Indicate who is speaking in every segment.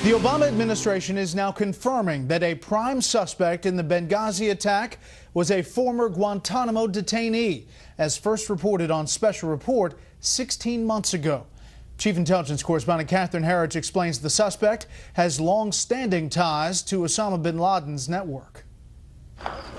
Speaker 1: The Obama administration is now confirming that a prime suspect in the Benghazi attack was a former Guantanamo detainee, as first reported on Special Report 16 months ago. Chief Intelligence Correspondent Catherine Harridge explains the suspect has long-standing ties to Osama bin Laden's network.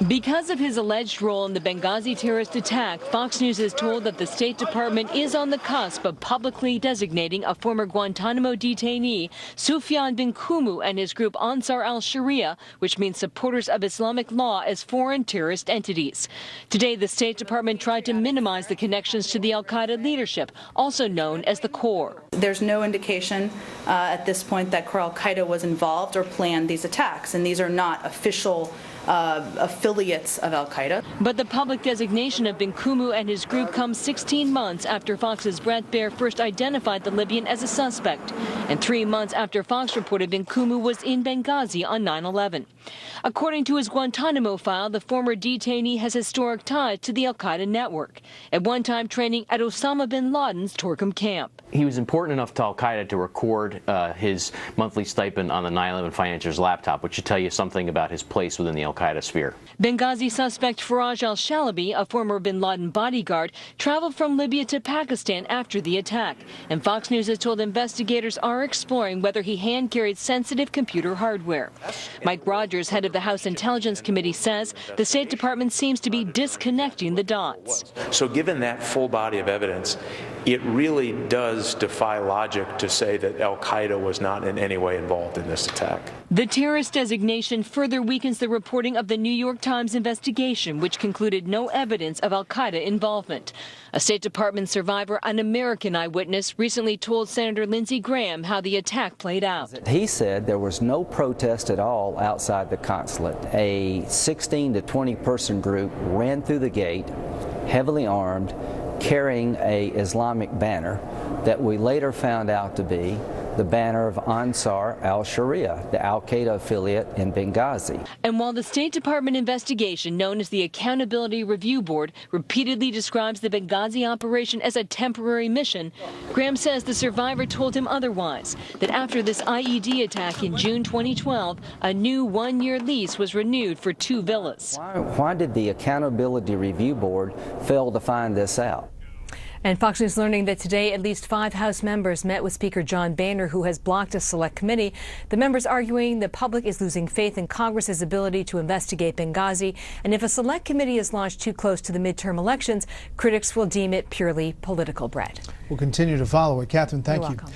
Speaker 2: Because of his alleged role in the Benghazi terrorist attack, Fox News is told that the State Department is on the cusp of publicly designating a former Guantanamo detainee, Sufyan bin Kumu, and his group Ansar al-Sharia, which means supporters of Islamic law, as foreign terrorist entities. Today, the State Department tried to minimize the connections to the al-Qaeda leadership, also known as the core.
Speaker 3: There's no indication at this point that al-Qaeda was involved or planned these attacks, and these are not official affiliates of al-Qaeda.
Speaker 2: But the public designation of bin Kumu and his group comes 16 months after Fox's Brett Baer first identified the Libyan as a suspect, and 3 months after Fox reported bin Kumu was in Benghazi on 9/11. According to his Guantanamo file, the former detainee has historic ties to the al-Qaeda network, at one time training at Osama bin Laden's Torkham camp.
Speaker 4: He was important enough to al-Qaeda to record his monthly stipend on the 9/11 financier's laptop, which should tell you something about his place within the al-Qaeda sphere.
Speaker 2: Benghazi suspect Faraj al-Shalabi, a former bin Laden bodyguard, traveled from Libya to Pakistan after the attack, and Fox News has told investigators are exploring whether he hand-carried sensitive computer hardware. Mike Rogers, head of the House Intelligence Committee, says the State Department seems to be disconnecting the dots.
Speaker 5: So given that full body of evidence, it really does defy logic to say that al-Qaeda was not in any way involved in this attack.
Speaker 2: The terrorist designation further weakens the reporting of the New York Times investigation, which concluded no evidence of al-Qaeda involvement. A State Department survivor, an American eyewitness, recently told Senator Lindsey Graham how the attack played out.
Speaker 6: He said there was no protest at all outside the consulate. A 16 to 20 person group ran through the gate, heavily armed, carrying an Islamic banner that we later found out to be the banner of Ansar al-Sharia, the al-Qaeda affiliate in Benghazi.
Speaker 2: And while the State Department investigation, known as the Accountability Review Board, repeatedly describes the Benghazi operation as a temporary mission, Graham says the survivor told him otherwise, that after this IED attack in June 2012, a new one-year lease was renewed for 2 villas.
Speaker 6: Why did the Accountability Review Board fail to find this out?
Speaker 7: And Fox News learning that today at least 5 House members met with Speaker John Boehner, who has blocked a select committee. The members arguing the public is losing faith in Congress's ability to investigate Benghazi, and if a select committee is launched too close to the midterm elections, critics will deem it purely political bread.
Speaker 1: We'll continue to follow it. Catherine, thank you.
Speaker 7: You're welcome.